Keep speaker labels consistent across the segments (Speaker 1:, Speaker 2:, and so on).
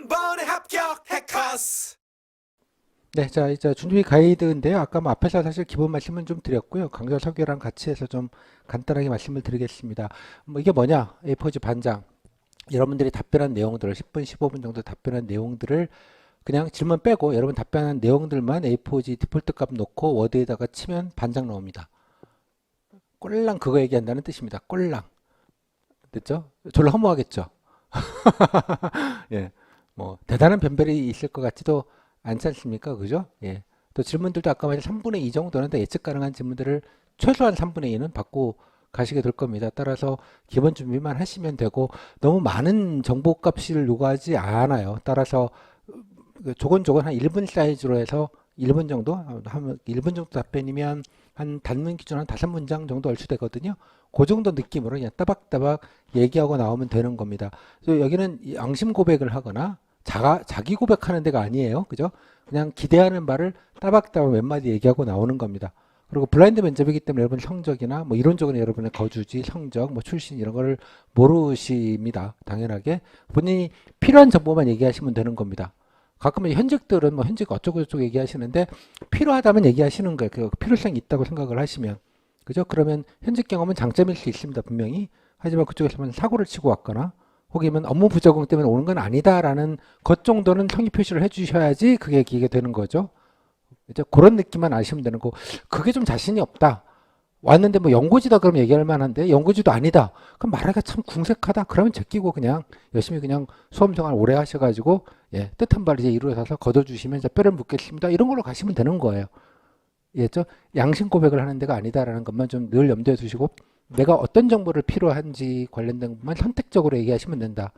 Speaker 1: 한 번에 합격 해커스.
Speaker 2: 네, 자, 이제 준비 가이드인데요. 아까 뭐 앞에서 사실 기본 말씀은 좀 드렸고요. 강좌 설계랑 같이 해서 좀 간단하게 말씀을 드리겠습니다. 뭐 이게 뭐냐? A4지 반장. 여러분들이 답변한 내용들을 10분, 15분 정도 답변한 내용들을 그냥 질문 빼고 여러분 답변한 내용들만 A4지 디폴트 값 놓고 워드에다가 치면 반장 나옵니다. 꼴랑 그거 얘기한다는 뜻입니다. 꼴랑. 됐죠? 졸라 허무하겠죠? 예. 뭐 대단한 변별이 있을 것 같지도 않지 않습니까? 그죠? 예. 또 질문들도 아까 말한 3분의 2 정도는 다 예측 가능한 질문들을 최소한 3분의 2는 받고 가시게 될 겁니다. 따라서 기본 준비만 하시면 되고 너무 많은 정보값을 요구하지 않아요. 따라서 조곤조곤 한 1분 사이즈로 해서 1분 정도 하면 1분 정도 답변이면 한 단문 기준 한 5문장 정도 얼추되거든요. 그 정도 느낌으로 그냥 따박따박 얘기하고 나오면 되는 겁니다. 그래서 여기는 양심 고백을 하거나 자기 고백하는 데가 아니에요. 그죠? 그냥 기대하는 바를 따박따박 몇 마디 얘기하고 나오는 겁니다. 그리고 블라인드 면접이기 때문에 여러분 성적이나 뭐 이론적으로 여러분의 거주지, 성적, 뭐 출신 이런 거를 모르십니다. 당연하게 본인이 필요한 정보만 얘기하시면 되는 겁니다. 가끔은 현직들은 뭐 현직 어쩌고저쩌고 얘기하시는데 필요하다면 얘기하시는 거예요. 그 필요성이 있다고 생각을 하시면. 그죠? 그러면 현직 경험은 장점일 수 있습니다. 분명히. 하지만 그쪽에서는 사고를 치고 왔거나 혹이면 업무 부적응 때문에 오는 건 아니다라는 것 정도는 성의 표시를 해주셔야지 그게 기회가 되는 거죠. 그죠? 그런 느낌만 아시면 되는 거고 그게 좀 자신이 없다. 왔는데 뭐 연고지다 그러면 얘기할 만한데 연고지도 아니다. 그럼 말하기가 참 궁색하다. 그러면 제끼고 그냥 열심히 그냥 수험생활 오래 하셔가지고 예, 뜻한 바를 이제 이루어서 거둬주시면 이제 뼈를 묻겠습니다. 이런 걸로 가시면 되는 거예요. 이해했죠? 양심 고백을 하는 데가 아니다라는 것만 좀 늘 염두에 두시고 내가 어떤 정보를 필요한지 관련된 것만 선택적으로 얘기하시면 된다.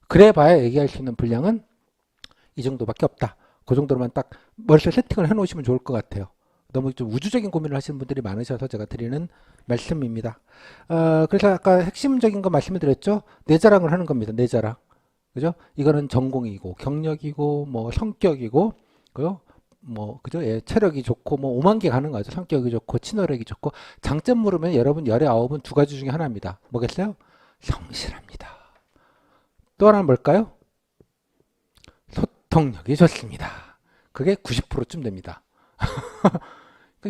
Speaker 2: 그래 봐야 얘기할 수 있는 분량은 이 정도밖에 없다. 그 정도로만 딱 머릿속에 세팅을 해놓으시면 좋을 것 같아요. 너무 좀 우주적인 고민을 하시는 분들이 많으셔서 제가 드리는 말씀입니다. 그래서 아까 핵심적인 거 말씀을 드렸죠. 내 자랑을 하는 겁니다. 내 자랑. 그죠? 이거는 전공이고 경력이고 뭐 성격이고 그죠? 뭐 그죠? 예, 체력이 좋고 뭐 5만 개 가는 거죠. 성격이 좋고 친화력이 좋고 장점 물으면 여러분 열의 아홉은 두 가지 중에 하나입니다. 뭐겠어요? 성실합니다. 또 하나는 뭘까요? 소통력이 좋습니다. 그게 90%쯤 됩니다.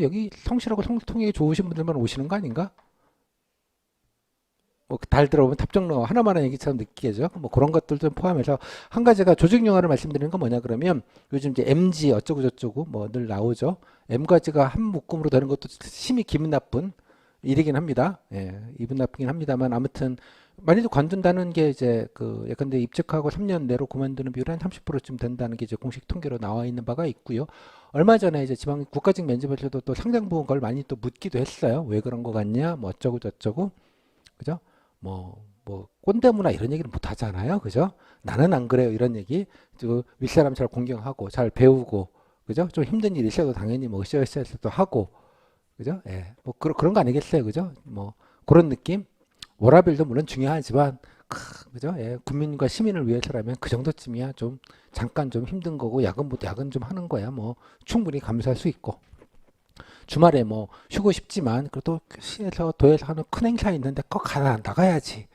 Speaker 2: 여기 성실하고 소통력이 좋으신 분들만 오시는 거 아닌가? 뭐 달 들어보면 답정너 하나만한 얘기처럼 느끼죠. 뭐 그런 것들 좀 포함해서 한 가지가 조직 영화를 말씀드리는 건 뭐냐 그러면 요즘 이제 MG 어쩌고 저쩌고 뭐 늘 나오죠. M가지가 한 묶음으로 되는 것도 심히 기분 나쁜 일이긴 합니다. 예, 기분 나쁘긴 합니다만 아무튼 많이들 관둔다는 게 이제 그 예컨대 입직하고 3년 내로 그만두는 비율이 한 30%쯤 된다는 게 이제 공식 통계로 나와 있는 바가 있고요. 얼마 전에 이제 지방 국가직 면접에서도 또 상장부 걸 많이 또 묻기도 했어요. 왜 그런 거 같냐? 뭐 어쩌고 저쩌고. 그죠? 뭐 꼰대문화 이런 얘기를 못 하잖아요. 그죠? 나는 안 그래요. 이런 얘기. 윗사람 잘 공경하고 잘 배우고 그죠? 좀 힘든 일 있어도 당연히 뭐 으쌰으쌰도 하고 그죠? 예. 뭐 그런 거 아니겠어요. 그죠? 뭐 그런 느낌. 워라밸도 물론 중요하지만 그죠? 예. 국민과 시민을 위해서라면 그 정도쯤이야 좀 잠깐 좀 힘든 거고 야근 좀 하는 거야. 뭐 충분히 감수할 수 있고. 주말에 뭐 쉬고 싶지만 그래도 시에서 도에서 하는 큰 행사 있는데 꼭 나가야지.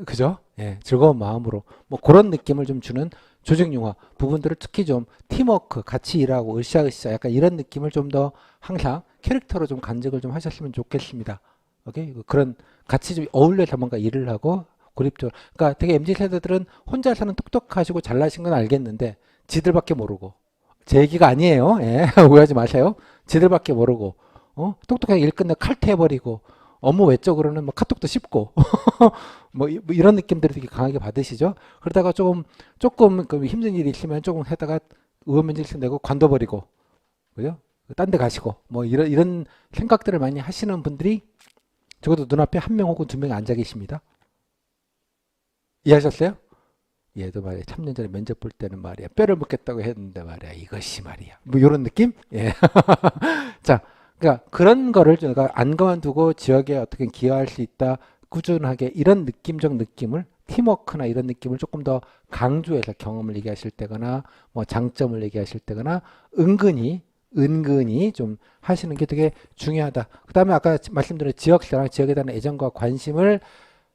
Speaker 2: 그죠? 예, 즐거운 마음으로 뭐 그런 느낌을 좀 주는 조직 융화 부분들을 특히 좀 팀워크 같이 일하고 으쌰으쌰 약간 이런 느낌을 좀 더 항상 캐릭터로 좀 간직을 좀 하셨으면 좋겠습니다. 오케이? 그런 같이 좀 어울려서 뭔가 일을 하고 고립적으로 그러니까 되게 MZ 세대들은 혼자서는 똑똑하시고 잘나신 건 알겠는데 지들밖에 모르고 제 얘기가 아니에요. 예, 오해하지 마세요. 지들밖에 모르고 똑똑하게 일 끝내 칼퇴해버리고 업무 외적으로는 뭐 카톡도 씹고 뭐 이런 느낌들을 되게 강하게 받으시죠. 그러다가 조금 그 힘든 일이 있으면 조금 하다가 의원 면접을 내고 관둬버리고 그죠? 딴 데 가시고 뭐 이런 생각들을 많이 하시는 분들이 적어도 눈앞에 한 명 혹은 두 명 앉아 계십니다. 이해하셨어요? 얘도 말이야 3년 전에 면접 볼 때는 말이야 뼈를 묻겠다고 했는데 말이야 이것이 말이야 뭐 이런 느낌? 예. 자, 그러니까 그런 거를 제가 안 그만두고 지역에 어떻게 기여할 수 있다 꾸준하게 이런 느낌적 느낌을 팀워크나 이런 느낌을 조금 더 강조해서 경험을 얘기하실 때거나 뭐 장점을 얘기하실 때거나 은근히 좀 하시는 게 되게 중요하다. 그 다음에 아까 말씀드린 지역사랑 지역에 대한 애정과 관심을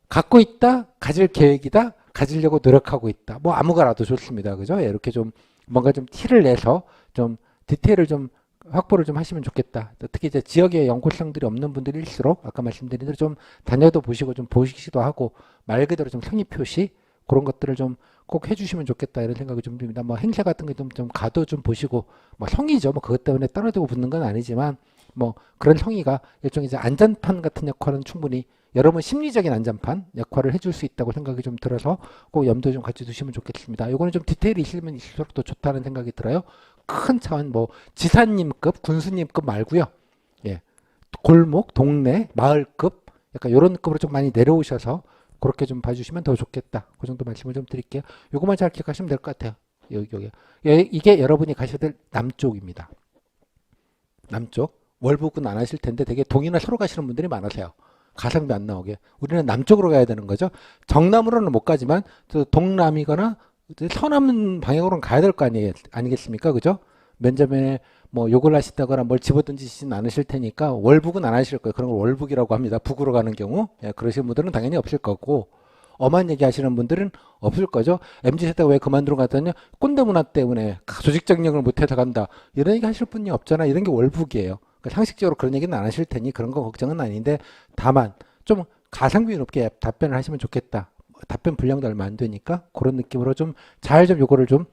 Speaker 2: 갖고 있다, 가질 계획이다. 가지려고 노력하고 있다. 뭐 아무거나도 좋습니다. 그죠? 예, 이렇게 좀 뭔가 좀 티를 내서 좀 디테일을 좀 확보를 좀 하시면 좋겠다. 특히 이제 지역에 연고성들이 없는 분들일수록 아까 말씀드린 대로 좀 다녀도 보시고 좀 보시기도 하고 말 그대로 좀 성의 표시 그런 것들을 좀 꼭 해주시면 좋겠다 이런 생각이 좀 듭니다. 뭐 행사 같은 게 좀 가도 좀 보시고 뭐 성의죠. 뭐 그것 때문에 떨어지고 붙는 건 아니지만 뭐 그런 성의가 일종의 이제 안전판 같은 역할은 충분히 여러분 심리적인 안전판 역할을 해줄 수 있다고 생각이 좀 들어서 꼭 염두에 좀 같이 두시면 좋겠습니다. 요거는 좀 디테일이 있으면 있을수록 더 좋다는 생각이 들어요. 큰 차원 뭐 지사님급, 군수님급 말고요. 예, 골목, 동네, 마을급 약간 이런 급으로 좀 많이 내려오셔서 그렇게 좀 봐주시면 더 좋겠다. 그 정도 말씀을 좀 드릴게요. 요것만 잘 기억하시면 될 것 같아요. 여기. 이게 여러분이 가셔야 될 남쪽입니다. 남쪽. 월북은 안 하실 텐데 되게 동이나 서로 가시는 분들이 많으세요. 가성비 안 나오게. 우리는 남쪽으로 가야 되는 거죠. 정남으로는 못 가지만 또 동남이거나 서남 방향으로는 가야 될 거 아니겠습니까? 그죠? 면접에 뭐 욕을 하시다거나 뭘 집어던지시진 않으실 테니까 월북은 안 하실 거예요. 그런 걸 월북이라고 합니다. 북으로 가는 경우. 예, 그러시는 분들은 당연히 없을 거고 엄한 얘기 하시는 분들은 없을 거죠. MZ세대가 왜 그만두러 갔더니 꼰대 문화 때문에 조직 정력을 못해서 간다. 이런 얘기 하실 분이 없잖아. 이런 게 월북이에요. 그러니까 상식적으로 그런 얘기는 안 하실 테니 그런 거 걱정은 아닌데 다만 좀 가성비 높게 답변을 하시면 좋겠다. 답변 분량도 얼마 안 되니까 그런 느낌으로 좀 잘 좀 요거를 좀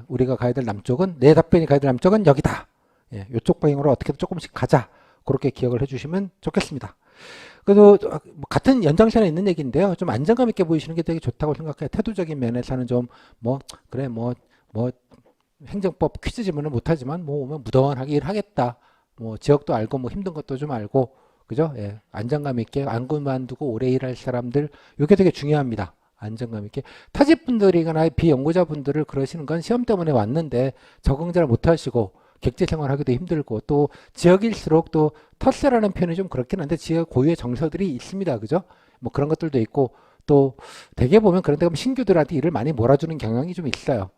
Speaker 2: 우리가 가야 될 남쪽은 내 답변이 가야 될 남쪽은 여기다. 예, 이쪽 방향으로 어떻게든 조금씩 가자. 그렇게 기억을 해주시면 좋겠습니다. 그래도 같은 연장선에 있는 얘기인데요. 좀 안정감 있게 보이시는 게 되게 좋다고 생각해요. 태도적인 면에서는 좀 뭐 그래 뭐 행정법 퀴즈 질문은 못하지만 뭐 오면 무던하게 일하겠다. 뭐 지역도 알고 뭐 힘든 것도 좀 알고 그죠? 예, 안정감 있게 안 그만두고 오래 일할 사람들 이게 되게 중요합니다. 안정감 있게 타집 분들이거나 비연구자 분들을 그러시는 건 시험 때문에 왔는데 적응 잘 못하시고 객지 생활하기도 힘들고 또 지역일수록 또 텃세라는 표현이 좀 그렇긴 한데 지역 고유의 정서들이 있습니다. 그죠? 뭐 그런 것들도 있고 또 대개 보면 그런 데 가면 신규들한테 일을 많이 몰아주는 경향이 좀 있어요.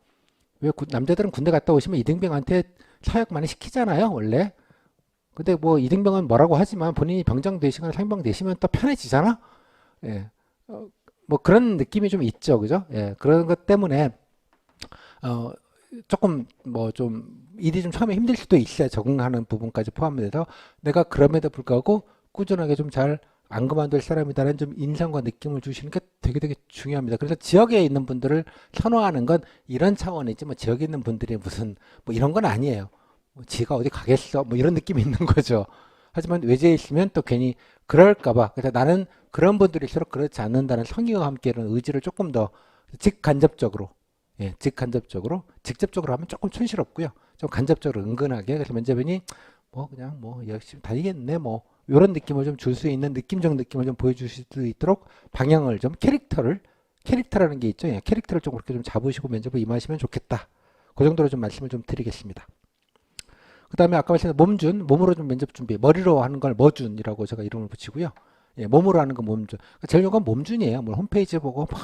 Speaker 2: 왜 남자들은 군대 갔다 오시면 이등병한테 사역 많이 시키잖아요. 원래. 근데 뭐 이등병은 뭐라고 하지만 본인이 병장 되시거나 상병 되시면 또 편해지잖아. 예. 뭐 그런 느낌이 좀 있죠. 그죠? 예. 그런 것 때문에 어 조금 뭐 좀 일이 좀 처음에 힘들 수도 있어요. 적응하는 부분까지 포함돼서 내가 그럼에도 불구하고 꾸준하게 좀 잘 안 그만둘 사람이다라는 좀 인상과 느낌을 주시는 게 되게 중요합니다. 그래서 지역에 있는 분들을 선호하는 건 이런 차원이지 뭐 지역에 있는 분들이 무슨 뭐 이런 건 아니에요. 뭐 지가 어디 가겠어 뭐 이런 느낌이 있는 거죠. 하지만 외지에 있으면 또 괜히 그럴까봐 그래서 나는 그런 분들일수록 그렇지 않는다는 성의와 함께 이런 의지를 조금 더 직간접적으로 예, 직간접적으로 직접적으로 하면 조금 촌스럽고요. 좀 간접적으로 은근하게 그래서 면접인이 뭐 그냥 뭐 열심히 다니겠네 뭐 이런 느낌을 좀 줄 수 있는 느낌적 느낌을 좀 보여주실 수 있도록 방향을 좀 캐릭터라는 게 있죠. 예, 캐릭터를 좀 그렇게 좀 잡으시고 면접을 임하시면 좋겠다. 그 정도로 좀 말씀을 좀 드리겠습니다. 그 다음에 아까 말씀드린 몸준, 몸으로 좀 면접 준비, 머리로 하는 걸 머준이라고 제가 이름을 붙이고요. 예, 몸으로 하는 건 몸준. 제일 중요한 건 몸준이에요. 뭐 홈페이지 보고 막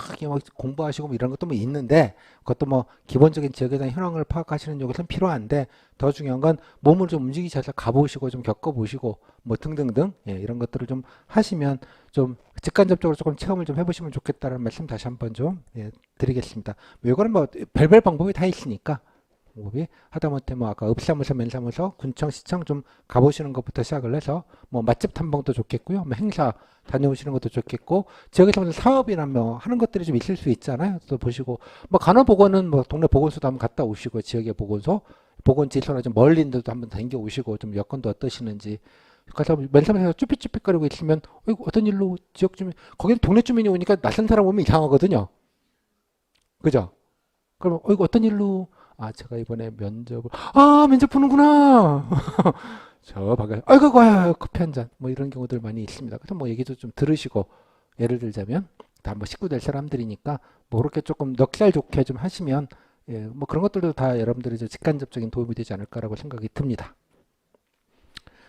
Speaker 2: 공부하시고 뭐 이런 것도 뭐 있는데 그것도 뭐 기본적인 지역에 대한 현황을 파악하시는 것은 필요한데 더 중요한 건 몸을 좀 움직이셔서 가보시고 좀 겪어보시고 뭐 등등등 예, 이런 것들을 좀 하시면 좀 직간접적으로 조금 체험을 좀 해보시면 좋겠다는 말씀 다시 한번 좀 예, 드리겠습니다. 뭐 이거는 뭐 별별 방법이 다 있으니까 방법이 하다못해 뭐 아까 읍사무소, 면사무소, 군청, 시청 좀 가보시는 것부터 시작을 해서 뭐 맛집 탐방도 좋겠고요. 뭐 행사 다녀오시는 것도 좋겠고 지역에서 무슨 사업이나 뭐 하는 것들이 좀 있을 수 있잖아요. 또 보시고 뭐 간호보건은 뭐 동네 보건소도 한번 갔다 오시고 지역의 보건소, 보건지소나 좀 멀리 있는데도 한번 다녀 오시고 좀 여건도 어떠시는지 가서 면사무소에서 쭈삣쭈삣거리고 있으면 어떤 일로 지역 주민 거기는 동네 주민이 오니까 낯선 사람 오면 이상하거든요. 그죠? 그럼 어떤 일로 제가 이번에 면접 보는구나. 저 바깥, 아이고, 커피 한 잔. 뭐 이런 경우들 많이 있습니다. 그래서 뭐 얘기도 좀 들으시고, 예를 들자면, 다 뭐 식구 될 사람들이니까, 뭐 그렇게 조금 넉살 좋게 좀 하시면, 예, 뭐 그런 것들도 다 여러분들이 직간접적인 도움이 되지 않을까라고 생각이 듭니다.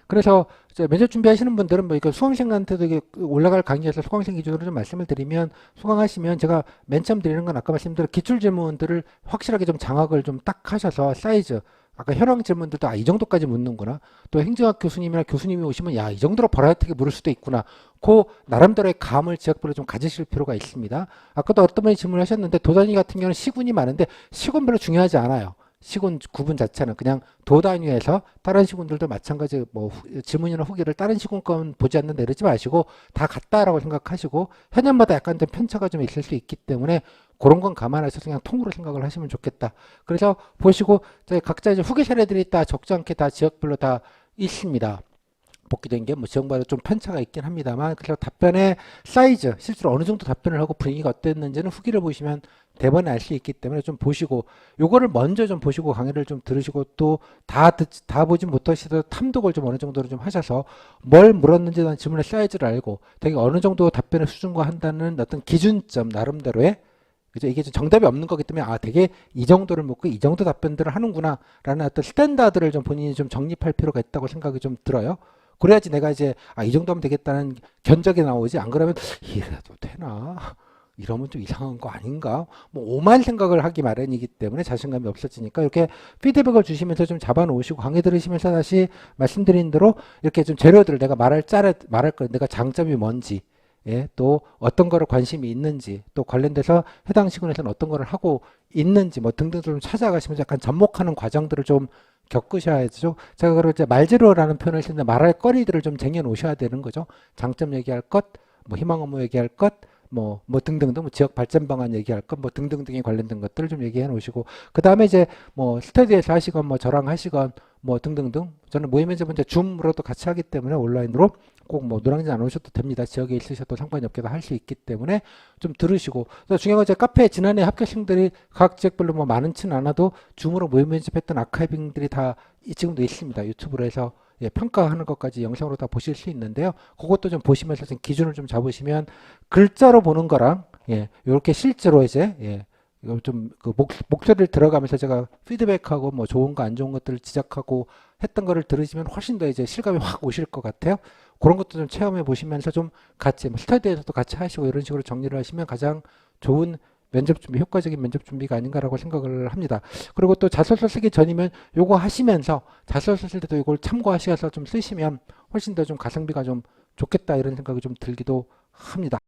Speaker 2: 그래서 이제 면접 준비하시는 분들은 뭐 이거 수강생한테도 이게 올라갈 강의에서 수강생 기준으로 좀 말씀을 드리면 수강하시면 제가 맨 처음 드리는 건 아까 말씀드린 기출 질문들을 확실하게 좀 장악을 좀 딱 하셔서 사이즈 아까 현황 질문들도 이 정도까지 묻는구나. 또 행정학 교수님이나 교수님이 오시면 이 정도로 버라이어티하게 물을 수도 있구나. 그 나름대로의 감을 지역별로 좀 가지실 필요가 있습니다. 아까도 어떤 분이 질문하셨는데 도 단위 같은 경우는 시군이 많은데 시군 별로 중요하지 않아요. 시군 구분 자체는 그냥 도 단위에서 다른 시군들도 마찬가지 뭐 질문이나 후기를 다른 시군 건 보지 않는다 이러지 마시고 다 같다라고 생각하시고 현역마다 약간 좀 편차가 좀 있을 수 있기 때문에 그런 건 감안하셔서 그냥 통으로 생각을 하시면 좋겠다. 그래서 보시고 저희 각자 이제 후기 사례들이 다 적지 않게 다 지역별로 다 있습니다. 복귀된 게 뭐 지역마다 좀 편차가 있긴 합니다만 그래서 답변의 사이즈 실제로 어느 정도 답변을 하고 분위기가 어땠는지는 후기를 보시면 대번에 알 수 있기 때문에 좀 보시고 요거를 먼저 좀 보시고 강의를 좀 들으시고 또 다 보진 못하시더라도 탐독을 좀 어느 정도로 좀 하셔서 뭘 물었는지에 대한 질문의 사이즈를 알고 되게 어느 정도 답변의 수준과 한다는 어떤 기준점 나름대로의 그죠? 이게 좀 정답이 없는 거기 때문에 되게 이 정도를 묻고 이 정도 답변들을 하는구나라는 어떤 스탠다드를 좀 본인이 좀 정립할 필요가 있다고 생각이 좀 들어요. 그래야지 내가 이제 이 정도면 되겠다는 견적이 나오지. 안 그러면 이래도 되나? 이러면 좀 이상한 거 아닌가? 뭐 오만 생각을 하기 마련이기 때문에 자신감이 없어지니까 이렇게 피드백을 주시면서 좀 잡아놓으시고 강의 들으시면서 다시 말씀드린 대로 이렇게 좀 재료들 내가 말할 거 내가 장점이 뭔지 예, 또 어떤 거를 관심이 있는지 또 관련돼서 해당 시군에서는 어떤 거를 하고 있는지 뭐 등등 좀 찾아가시면서 약간 접목하는 과정들을 좀 겪으셔야죠. 제가 그걸 이제 말재료라는 표현을 쓰는데 말할 거리들을 좀 쟁여 놓으셔야 되는 거죠. 장점 얘기할 것, 뭐 희망 업무 얘기할 것, 뭐 등등등, 뭐 지역 발전 방안 얘기할 것, 뭐 등등등에 관련된 것들을 좀 얘기해 놓으시고, 그 다음에 이제 뭐 스터디에서 하시건, 뭐 저랑 하시건, 뭐 등등등. 저는 모의 면접은 이제 줌으로도 같이 하기 때문에 온라인으로 꼭 뭐 노량진 안 오셔도 됩니다. 지역에 있으셔도 상관이 없게도 할 수 있기 때문에 좀 들으시고, 그래서 중요한 건 제 카페에 지난해 합격생들이 각 지역별로 뭐 많지는 않아도 줌으로 모의 면접했던 아카이빙들이 다 지금도 있습니다. 유튜브로 해서 예, 평가하는 것까지 영상으로 다 보실 수 있는데요. 그것도 좀 보시면서 좀 기준을 좀 잡으시면 글자로 보는 거랑 예, 이렇게 실제로 이제 예, 이거 좀 그 목소리를 들어가면서 제가 피드백하고 뭐 좋은 거 안 좋은 것들을 지적하고 했던 거를 들으시면 훨씬 더 이제 실감이 확 오실 것 같아요. 그런 것도 좀 체험해 보시면서 좀 같이 뭐 스터디에서도 같이 하시고 이런 식으로 정리를 하시면 가장 좋은 면접 준비, 효과적인 면접 준비가 아닌가라고 생각을 합니다. 그리고 또 자소서 쓰기 전이면 요거 하시면서 자소서 쓸 때도 이걸 참고하셔서 좀 쓰시면 훨씬 더 좀 가성비가 좀 좋겠다 이런 생각이 좀 들기도 합니다.